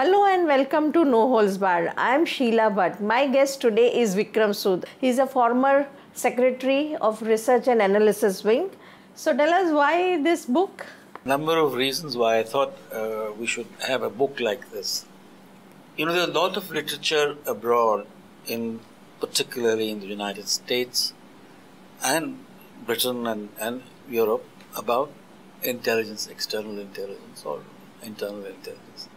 Hello and welcome to No Holds Barred. I am Sheila Bhatt. My guest today is Vikram Sood. He is a former Secretary of Research and Analysis Wing. So tell us why this book? Number of reasons why I thought we should have a book like this. You know, there's a lot of literature abroad, particularly in the United States and Britain and Europe, about intelligence, external intelligence or internal intelligence.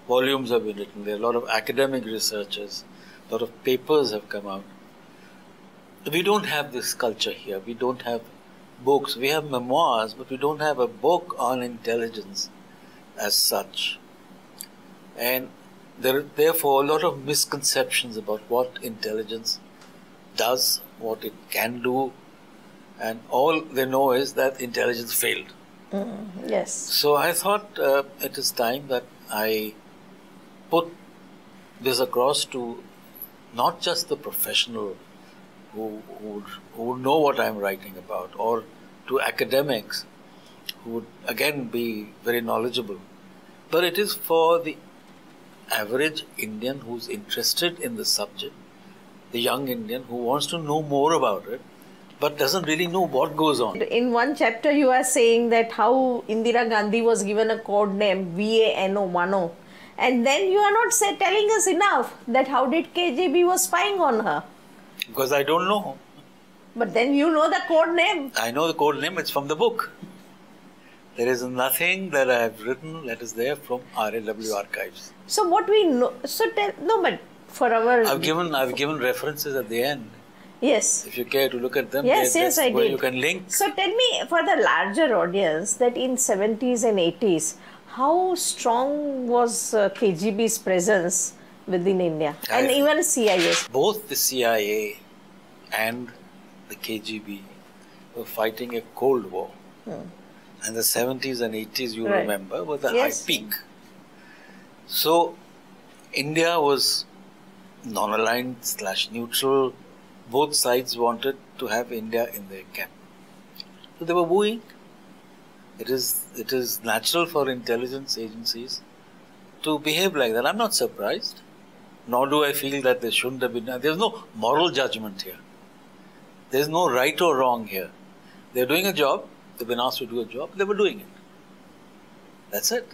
Volumes have been written. There are a lot of academic researchers, a lot of papers have come out. We don't have this culture here. We don't have books. We have memoirs, but we don't have a book on intelligence as such. And there are therefore a lot of misconceptions about what intelligence does, what it can do, and all they know is that intelligence failed. Yes. So I thought it is time that I put this across to not just the professional who would know what I'm writing about, or to academics who would again be very knowledgeable, but it is for the average Indian who's interested in the subject, the young Indian who wants to know more about it, but doesn't really know what goes on. In one chapter you are saying that how Indira Gandhi was given a code name VANO, Mano. And then you are not telling us enough that how did KGB was spying on her. Because I don't know. But then you know the code name. I know the code name, it's from the book. There is nothing that I have written that is there from RAW archives. So what we know, but for our... I've given references at the end. Yes. If you care to look at them, yes, I where did. You can link. So tell me, for the larger audience, that in 70s and 80s, how strong was KGB's presence within India and even CIA? Both the CIA and the KGB were fighting a Cold War. And the 70s and 80s, you remember, were the high peak. So India was non-aligned / neutral. Both sides wanted to have India in their camp. So they were wooing. It is natural for intelligence agencies to behave like that. I'm not surprised. Nor do I feel that there shouldn't have been. There's no moral judgment here. There's no right or wrong here. They're doing a job. They've been asked to do a job. They were doing it. That's it.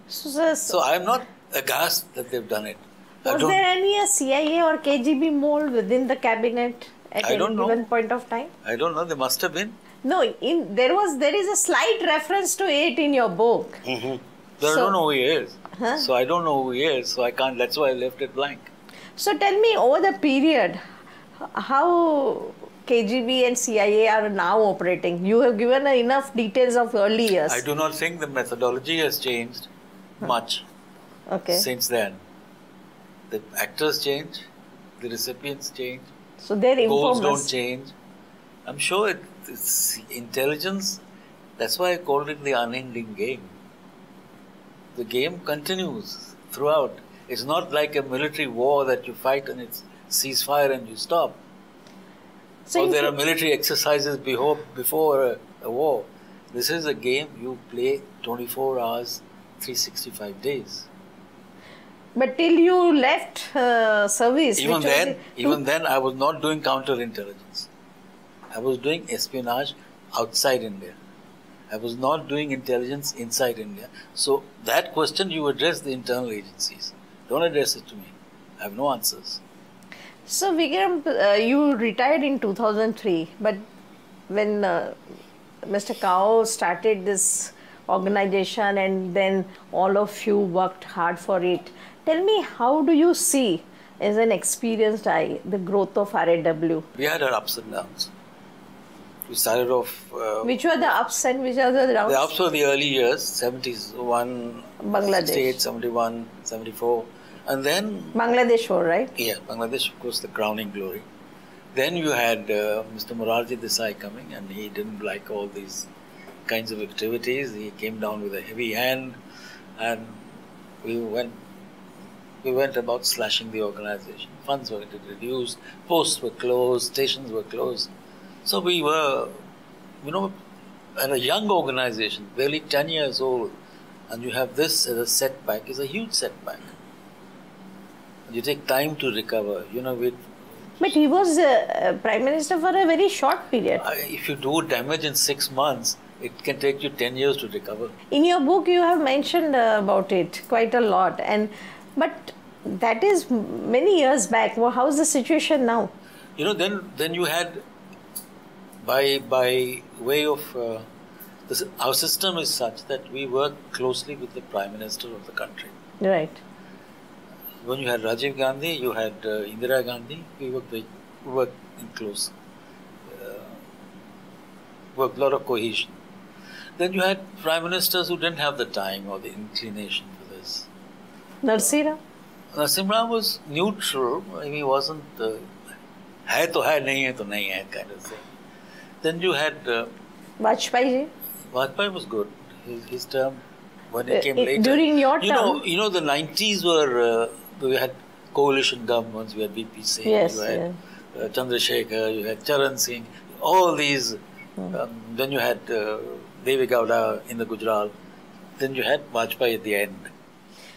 So I'm not aghast that they've done it. Was there any CIA or KGB mold within the cabinet at any given point of time? I don't know. There must have been. No, there is a slight reference to it in your book. I don't know who he is. So I don't know who he is. So I can't. That's why I left it blank. So tell me, over the period, how KGB and CIA are now operating? You have given enough details of early years. I do not think the methodology has changed much since then. The actors change, the recipients change, so their goals don't change. I'm sure it's intelligence. That's why I called it the unending game. The game continues throughout. It's not like a military war that you fight and it's ceasefire and you stop. So there are military exercises before a war. This is a game you play 24 hours, 365 days. But till you left service... Even then I was not doing counterintelligence. I was doing espionage outside India. I was not doing intelligence inside India. So that question you address the internal agencies. Don't address it to me. I have no answers. So Vikram, you retired in 2003, but when Mr. Kao started this organization and then all of you worked hard for it, tell me, how do you see, as an experienced eye, the growth of RAW? We had our ups and downs. We started off... which were the ups and which are the downs? The ups were the early years, 71, Bangladesh. 68, 71, 74. And then... Bangladesh war, right? Yeah, Bangladesh, of course, the crowning glory. Then you had Mr. Morarji Desai coming, and he didn't like all these kinds of activities. He came down with a heavy hand, and we went about slashing the organization. Funds were reduced, posts were closed, stations were closed. So we were, at a young organization, barely 10 years old, and you have this as a setback, is a huge setback. You take time to recover. But he was Prime Minister for a very short period. If you do damage in 6 months, it can take you 10 years to recover. In your book, you have mentioned about it quite a lot, but that is many years back. Well, how is the situation now? Then you had, by way of our system is such that we work closely with the Prime Minister of the country. Right. When you had Rajiv Gandhi, you had Indira Gandhi. We worked in close, worked a lot of cohesion. Then you had prime ministers who didn't have the time or the inclination for this. Narasimha? Narasimha was neutral. He wasn't hai to hai, nahi hai to nahi hai kind of thing. Then you had Vajpayee? Vajpayee was good. His term, when it came later. During your term? The 90s were, we had coalition governments, we had VP Singh, yes, you had Chandrasekhar, you had Charan Singh, all these. Then you had Devi Gowda in the Gujarat. Then you had Vajpayee at the end.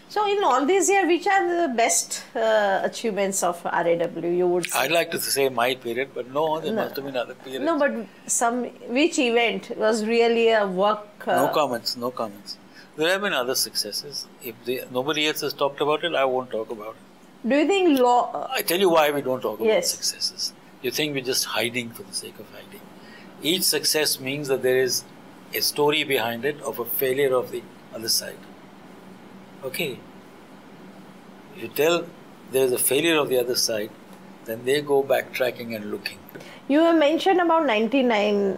So in all these years, which are the best achievements of RAW, you would say? I'd like to say my period, but there must have been other periods. No, but which event was really a work? No comments. There have been other successes. If nobody else has talked about it, I won't talk about it. Do you think I tell you why we don't talk about successes. You think we're just hiding for the sake of hiding. Each success means that there is a story behind it of a failure of the other side. Okay. If you tell there is a failure of the other side, then they go backtracking and looking. You have mentioned about 99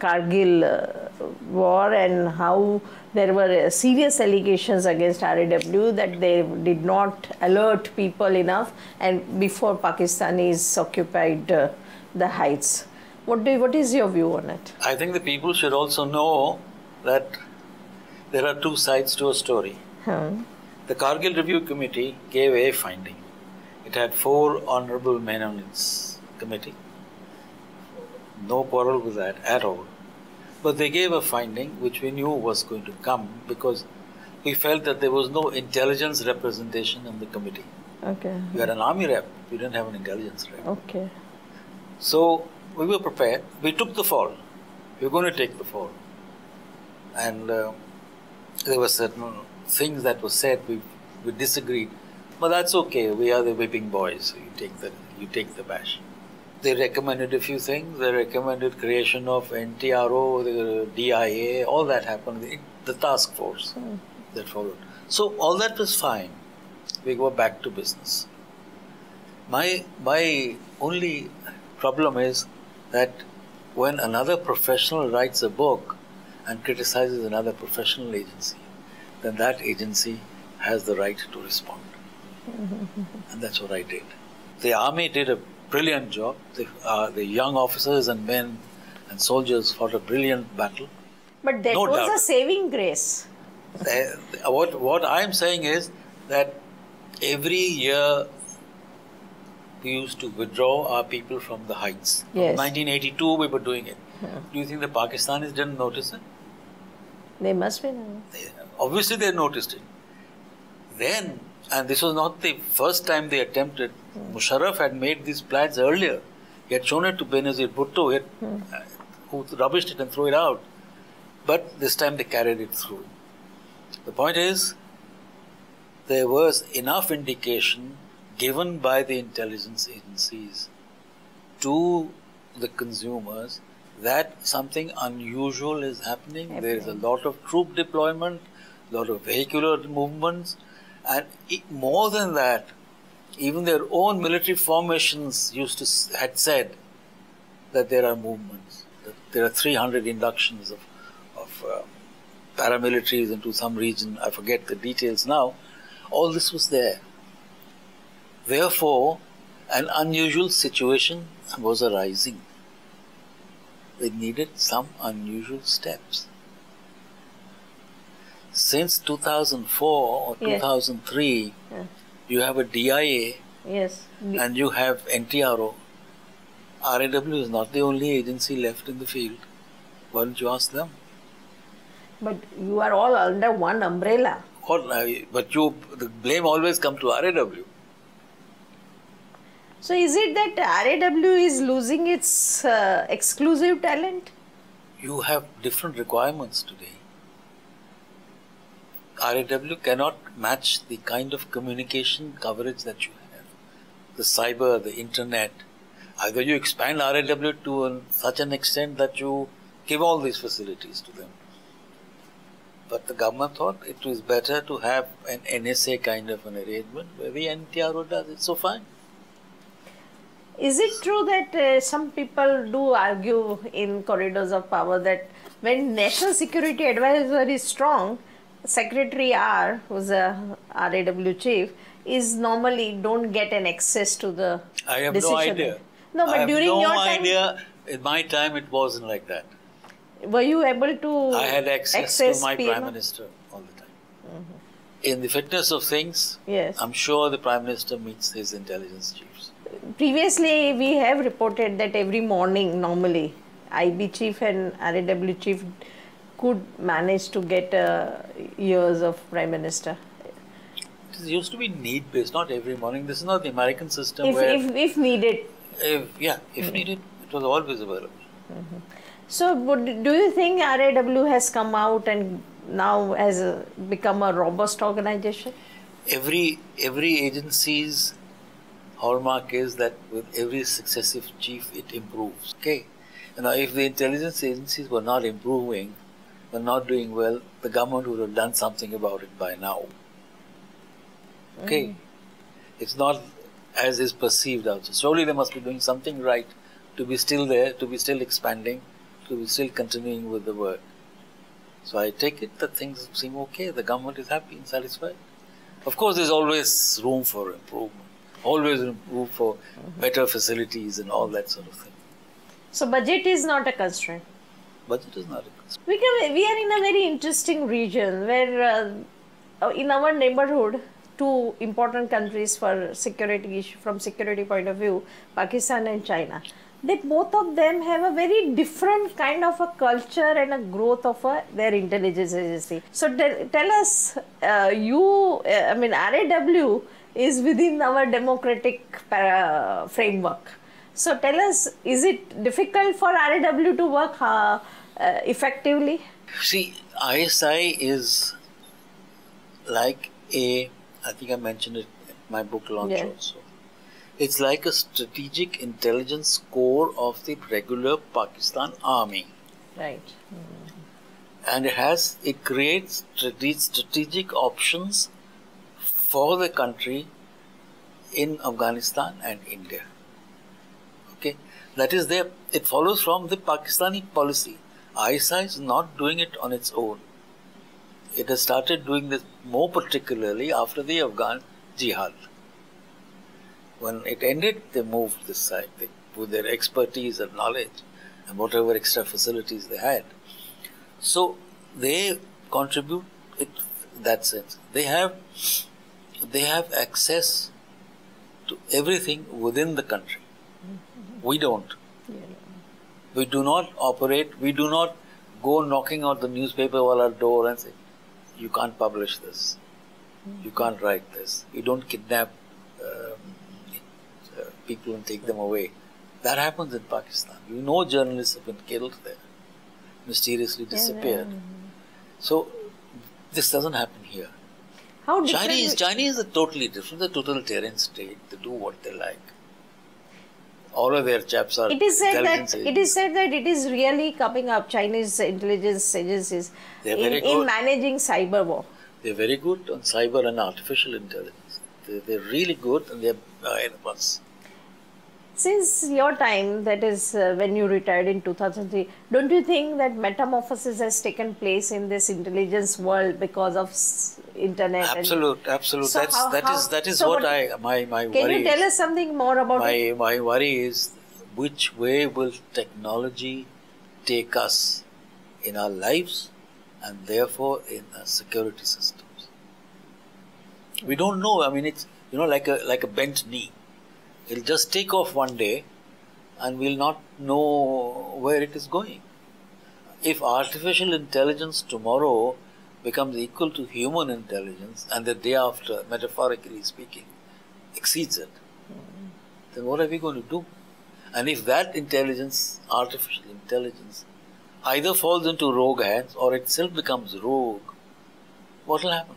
Kargil war and how there were serious allegations against RAW that they did not alert people enough and before Pakistanis occupied the heights. What is your view on it? I think the people should also know that there are two sides to a story. The Kargil Review Committee gave a finding. It had 4 honorable men on its committee. No quarrel with that at all. But they gave a finding which we knew was going to come because we felt that there was no intelligence representation in the committee. Okay. We had an army rep, we didn't have an intelligence rep. Okay. So we were prepared. We took the fall. We were going to take the fall. And there were certain things that were said, we disagreed. But that's okay. We are the whipping boys. So you take the bash. They recommended a few things. They recommended creation of NTRO, the DIA, all that happened. The task force that followed. So all that was fine. We go back to business. My only problem is that when another professional writes a book and criticizes another professional agency, then that agency has the right to respond. And that's what I did. The army did a brilliant job. The young officers and men and soldiers fought a brilliant battle. But that was a saving grace. What I'm saying is that every year we used to withdraw our people from the heights. Yes. In 1982 we were doing it. Do you think the Pakistanis didn't notice it? They must be. Obviously they noticed it. Then, and this was not the first time they attempted, Musharraf had made these plans earlier. He had shown it to Benazir Bhutto, who rubbished it and threw it out. But this time they carried it through. The point is, there was enough indication given by the intelligence agencies to the consumers that something unusual is happening. There is a lot of troop deployment, a lot of vehicular movements, and more than that, even their own military formations had said that there are movements, that there are 300 inductions of paramilitaries into some region. I forget the details now. All this was there. Therefore, an unusual situation was arising. They needed some unusual steps. Since 2004 or 2003, you have a DIA and you have NTRO. RAW is not the only agency left in the field. Why don't you ask them? But you are all under one umbrella. But the blame always comes to RAW. So is it that RAW is losing its exclusive talent? You have different requirements today. RAW cannot match the kind of communication coverage that you have. The cyber, the internet. Either you expand RAW to such an extent that you give all these facilities to them. But the government thought it was better to have an NSA kind of an arrangement where the NTRO does it. So fine. Is it true that some people do argue in corridors of power that when National Security Advisor is strong, Secretary R, who's a RAW chief, is normally don't get an access to the I have decision? no idea. No, but during your time, idea. In my time, it wasn't like that. were you able to I had access to my PMO? Prime Minister all the time. In the fitness of things, Yes. I'm sure the Prime Minister meets his intelligence chiefs. Previously, we have reported that every morning, normally, IB chief and RAW chief could manage to get ears of Prime Minister. It used to be need-based, not every morning. This is not the American system If, where, if needed. if needed, it was always available. So, do you think RAW has come out and now has become a robust organization? Every agency's hallmark is that with every successive chief, it improves. Okay. Now, if the intelligence agencies were not improving, were not doing well, the government would have done something about it by now. Okay. It's not as is perceived also. Surely they must be doing something right to be still there, to be still expanding, to be still continuing with the work. So I take it that things seem okay. The government is happy and satisfied. Of course, there's always room for improvement. Always room for better facilities and all that sort of thing. So, budget is not a constraint. Budget is not a concern. We are in a very interesting region where in our neighborhood, two important countries for security issue, from security point of view, Pakistan and China. They both of them have a very different kind of a culture and a growth of their intelligence agency. So tell us, RAW is within our democratic framework. So tell us, is it difficult for RAW to work effectively? See, ISI is like I think I mentioned it in my book launch also. It's like a strategic intelligence core of the regular Pakistan army. Right. And it creates strategic options for the country in Afghanistan and India. Okay, that is there. It follows from the Pakistani policy. ISI is not doing it on its own. It has started doing this more particularly after the Afghan jihad. When it ended, they moved this side with their expertise and knowledge and whatever extra facilities they had. So they contribute in that sense. They have access to everything within the country. We don't. We do not operate. We do not go knocking on the newspaper wall our door and say, "You can't publish this. You can't write this." We don't kidnap people and take them away. That happens in Pakistan. You know, journalists have been killed there, mysteriously disappeared. So this doesn't happen here. How Chinese are totally different. They're a totalitarian state. They do what they like. All of their chaps are It is said intelligence that it is really coming up, Chinese intelligence agencies, in managing cyber war. They're very good on cyber and artificial intelligence. They're really good and they're ahead of us. Since your time, that is when you retired in 2003, don't you think that metamorphosis has taken place in this intelligence world because of internet? Absolute. So that is what my worry. Can you tell us something more about it? My worry is which way will technology take us in our lives and therefore in our security systems. We don't know. I mean, it's like a bent knee. It'll just take off one day and we'll not know where it is going. If artificial intelligence tomorrow becomes equal to human intelligence and the day after, metaphorically speaking, exceeds it, then what are we going to do? And if that intelligence, artificial intelligence, either falls into rogue hands or itself becomes rogue, what will happen?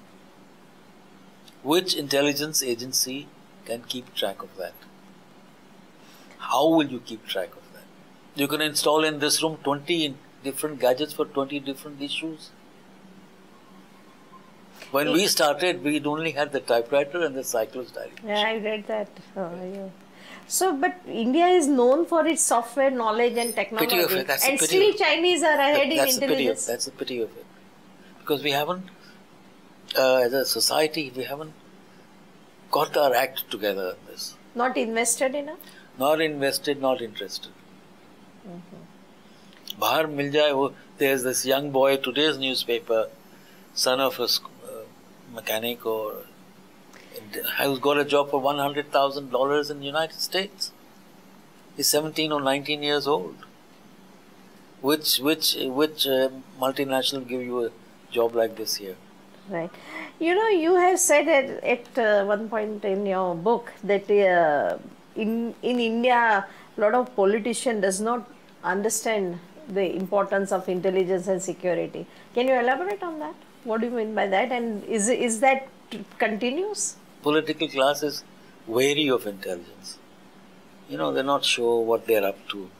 Which intelligence agency can keep track of that? How will you keep track of that? You can install in this room 20 different gadgets for 20 different issues. When we started, we only had the typewriter and the cyclostyling. Yeah, I read that. Yeah. So, but India is known for its software knowledge and technology. Pity of it. That's and the pity still of it. Chinese are ahead in intelligence. That's the pity of it. Because we haven't, as a society, we haven't got our act together on this. Not invested enough? Not invested, not interested. Bahar mil jaye, there's this young boy, today's newspaper, son of a mechanic or who's got a job for $100,000 in the United States. He's 17 or 19 years old. Which multinational give you a job like this here? Right. You know, you have said at one point in your book that in India, a lot of politicians does not understand the importance of intelligence and security. Can you elaborate on that? What do you mean by that? And is that continuous? Political class is wary of intelligence. You know, they're not sure what they're up to.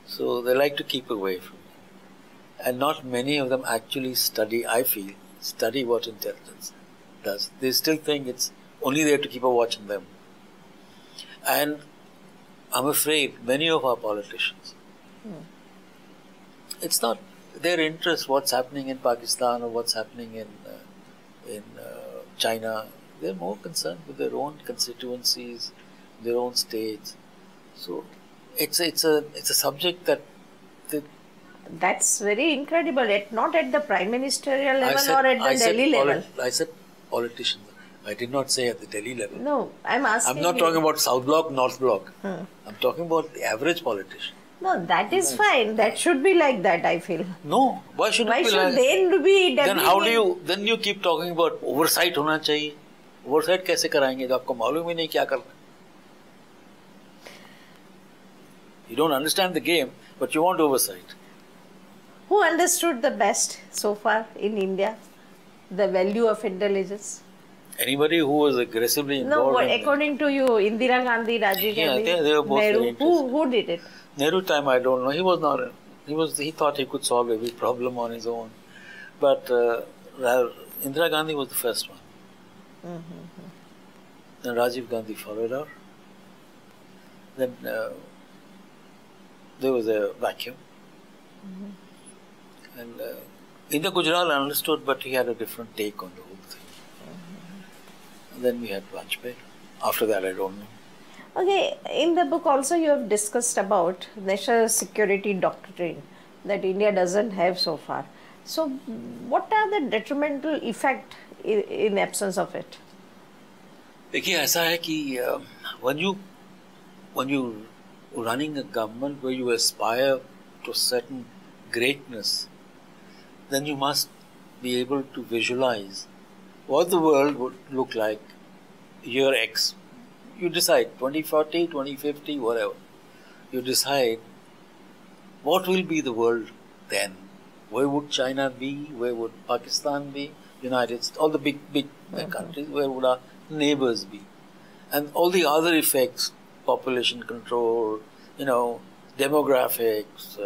So they like to keep away from it. And not many of them actually study, I feel, study what intelligence does. They still think it's only there to keep a watch on them. And I'm afraid many of our politicians, it's not their interest what's happening in Pakistan or what's happening in China. They're more concerned with their own constituencies, their own states. So it's a subject that that's very incredible. Not at the prime ministerial level or at the Delhi level. I said politicians. I did not say at the Delhi level. No, I'm asking. I'm not talking about South Bloc, North Bloc. I'm talking about the average politician. No, that is fine. That should be like that, I feel. No, why should it be like that? Why should they be? Then how do you? Then you keep talking about oversight होना चाहिए. Oversight कैसे कराएंगे जब आपको मालूम ही नहीं क्या करना? You don't understand the game, but you want oversight. Who understood the best so far in India the value of intelligence? Anybody who was aggressively involved. No, according to you, Indira Gandhi, Rajiv Gandhi, they were both Nehru. Who did it? Nehru time, I don't know. He was not. He thought he could solve every problem on his own. But Indira Gandhi was the first one. Then Rajiv Gandhi followed her. Then there was a vacuum. And Indira Gujral understood, but he had a different take on the whole thing. And then we had Vajpayee. After that, I don't know. Okay, in the book also you have discussed about national security doctrine that India doesn't have so far. So, what are the detrimental effect in absence of it? देखिए ऐसा है कि when you running a government where you aspire to certain greatness, then you must be able to visualize what the world would look like year X. You decide 2040, 2050, whatever. You decide what will be the world then. Where would China be? Where would Pakistan be? United States, all the big countries. Where would our neighbors be? And all the other effects, population control, demographics,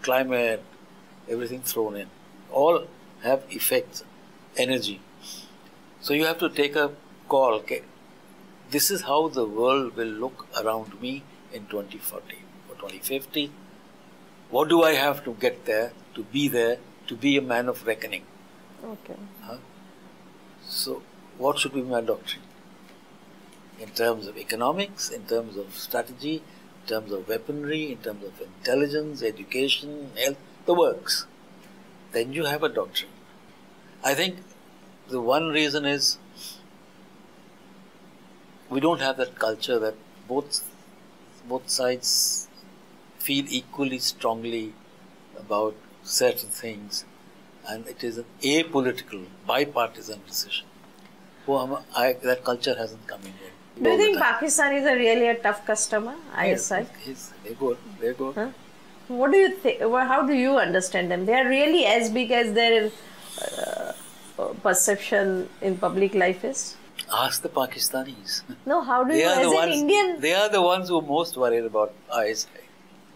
climate, everything thrown in. All have effects, energy. So you have to take a call. Okay, this is how the world will look around me in 2040 or 2050. What do I have to get there, to be a man of reckoning? Okay. So, what should be my doctrine? In terms of economics, in terms of strategy, in terms of weaponry, in terms of intelligence, education, health, the works. Then you have a doctrine. I think the one reason is we don't have that culture that both sides feel equally strongly about certain things, and it is an apolitical, bipartisan decision. That culture hasn't come in yet. Do you think Pakistan is a really a tough customer, ISI? Yes, they're good. They're good. Huh? What do you think? How do you understand them? They are really as big as their perception in public life is? Ask the Pakistanis. No, how do They you, are as the an ones. Indian, They are the ones who are most worried about ISI.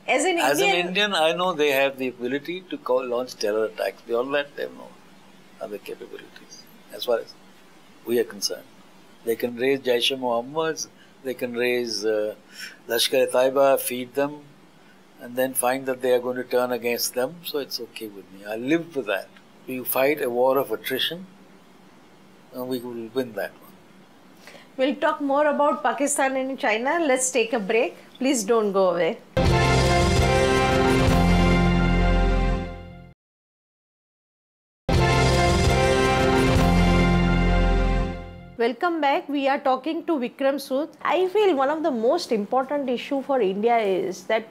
as an As an Indian, Indian, I know they have the ability to launch terror attacks. Beyond that, they have no other capabilities. As far as we are concerned, they can raise Jaish-e-Mohammed, they can raise Lashkar-e-Taiba, feed them, and then find that they are going to turn against them. So it's okay with me. I live with that. We fight a war of attrition, and we will win that one. we'll talk more about Pakistan and China. Let's take a break. Please don't go away. Welcome back. We are talking to Vikram Sood. I feel one of the most important issue for India is that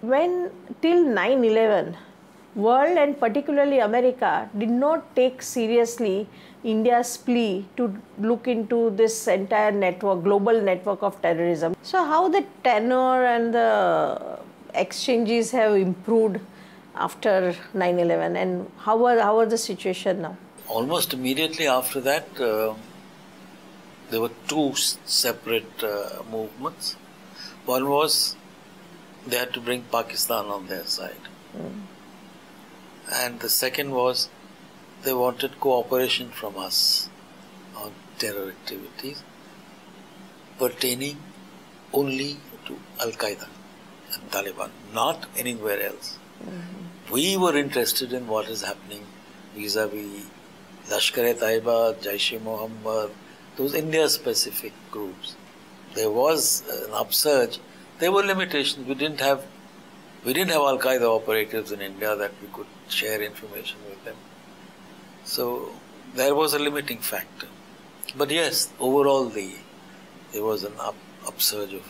when till 9/11, world and particularly America did not take seriously India's plea to look into this entire network, global network of terrorism. So how the tenor and the exchanges have improved after 9/11, and how are the situation now? Almost immediately after that, there were two separate movements. One was they had to bring Pakistan on their side. And the second was they wanted cooperation from us on terror activities pertaining only to Al-Qaeda and Taliban, not anywhere else. We were interested in what is happening vis-a-vis Lashkar-e-Taiba, Jaish-e-Mohammed, those India-specific groups. There was an upsurge. There were limitations. We didn't have Al-Qaeda operatives in India that we could share information with them. So there was a limiting factor. But yes, overall there was an upsurge of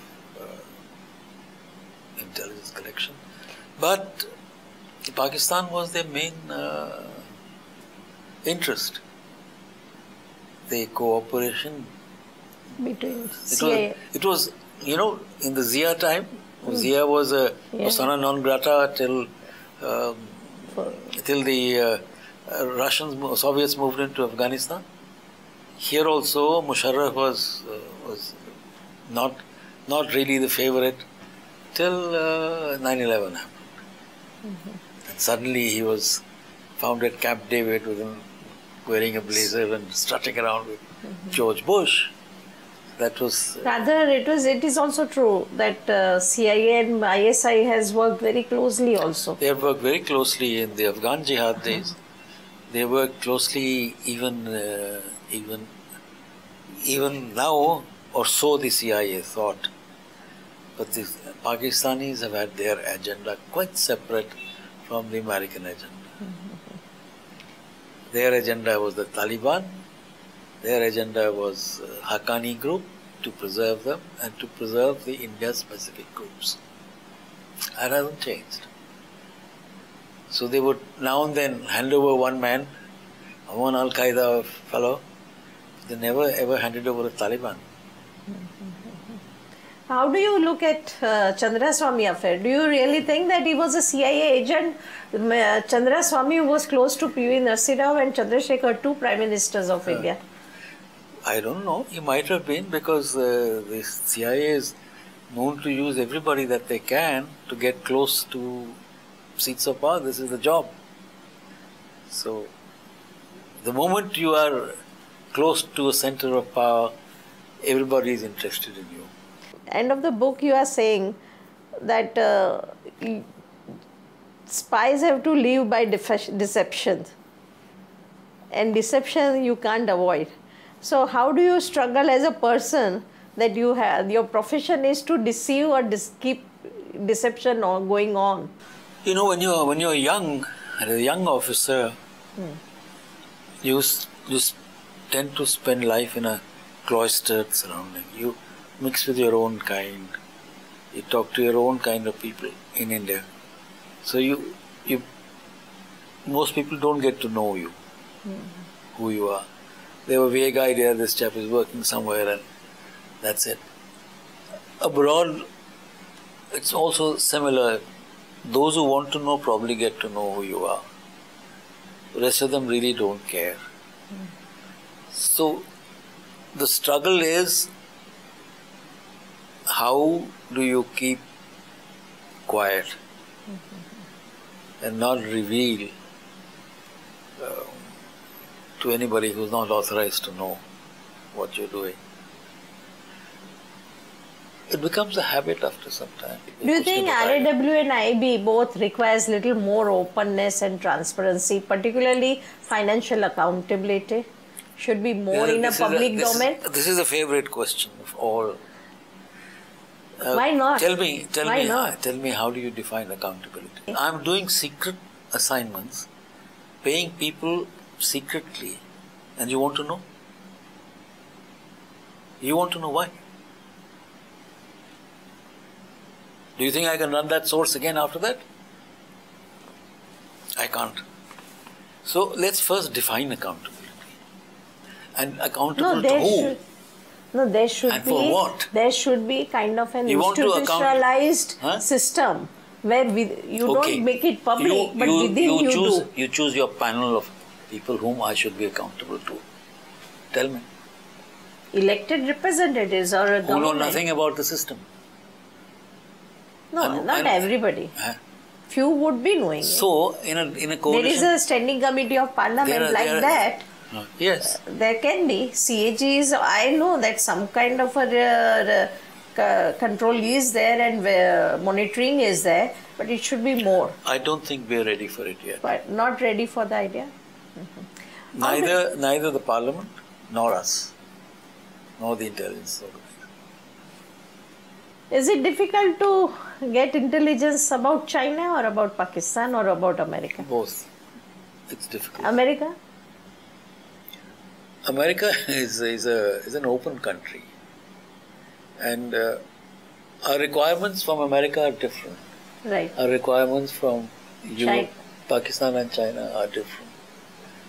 intelligence collection. But Pakistan was their main interest. The cooperation Between CIA. It was, in the Zia time, Zia was a persona non grata till the Soviets moved into Afghanistan. Here also, Musharraf was not really the favorite till 9/11 happened. And suddenly he was found at Camp David with him wearing a blazer and strutting around with George Bush. That was Rather, it is also true that CIA and ISI has worked very closely also. they have worked very closely in the Afghan Jihad days. They work closely even now, or so the CIA thought. But the Pakistanis have had their agenda quite separate from the American agenda. Their agenda was the Taliban. Their agenda was Haqqani group, to preserve them and to preserve the India-specific groups. That hasn't changed. So they would now and then hand over one man, one Al-Qaeda fellow. They never ever handed over a Taliban. How do you look at Chandraswamy affair? Do you really think that he was a CIA agent? Chandraswamy was close to P.V. Narasimha Rao and Chandrasekhar, two prime ministers of India. I don't know. He might have been, because the CIA is known to use everybody that they can to get close to seats of power. This is the job. So, the moment you are close to a center of power, everybody is interested in you. End of the book, you are saying that spies have to live by deception, and deception you can't avoid. So how do you struggle as a person that you have, your profession is to deceive or keep deception going on? When you're young, as a young officer, you tend to spend life in a cloistered surrounding. You mix with your own kind. You talk to your own kind of people in India. So most people don't get to know you, who you are. They have a vague idea this chap is working somewhere and That's it. Abroad, it's also similar. Those who want to know probably get to know who you are. The rest of them really don't care. So the struggle is, how do you keep quiet and not reveal to anybody who's not authorized to know what you're doing? It becomes a habit after some time. Do you think RAW and IB both requires little more openness and transparency, particularly financial accountability? Should be more in a public domain? This is a favorite question of all. Why not? Tell me, how do you define accountability? I'm doing secret assignments, paying people secretly, and you want to know? You want to know why? Do you think I can run that source again after that? I can't. So let's first define accountability. And accountable to who? There should and be. For what? There should be kind of an You institutionalized system where you don't make it public, but within you do. You choose your panel of people whom I should be accountable to. Tell me. Elected representatives or a government. Who know nothing about the system. No, not everybody. Few would be knowing. So, in a coalition... There is a standing committee of parliament that. Yes. There can be. CAGs, I know that some kind of a control is there and monitoring is there, but it should be more. I don't think we are ready for it yet. But not ready for the idea? Neither the parliament, nor us, nor the intelligence organization. Is it difficult to get intelligence about China or about Pakistan or about America? Both. It's difficult. America? America is an open country, and our requirements from America are different. Right. Our requirements from Pakistan and China are different.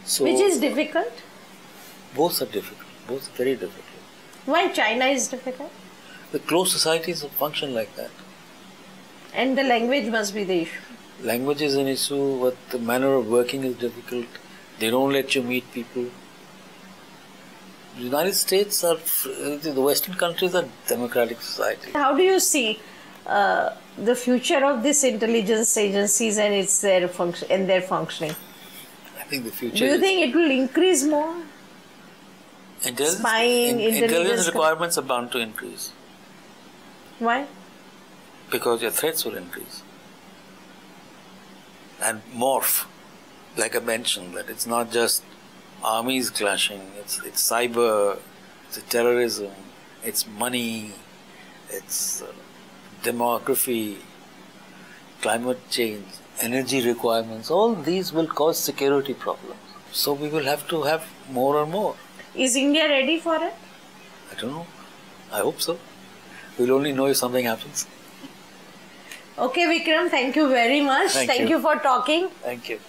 So which is difficult? Both are difficult. Both are very difficult. Why China is difficult? The closed societies function like that. And the language must be the issue. Language is an issue, but the manner of working is difficult. They don't let you meet people. The United States the Western countries are democratic societies. How do you see the future of these intelligence agencies and their functioning? I think the future. Do you think it will increase more? Intelligence requirements are bound to increase. Why? Because your threats will increase and morph. Like I mentioned, that it's not just armies clashing, it's cyber, it's terrorism, it's money, it's demography, climate change, energy requirements. All these will cause security problems. So we will have to have more and more. Is India ready for it? I don't know. I hope so. We'll only know if something happens. Okay, Vikram, thank you very much. Thank you for talking. Thank you.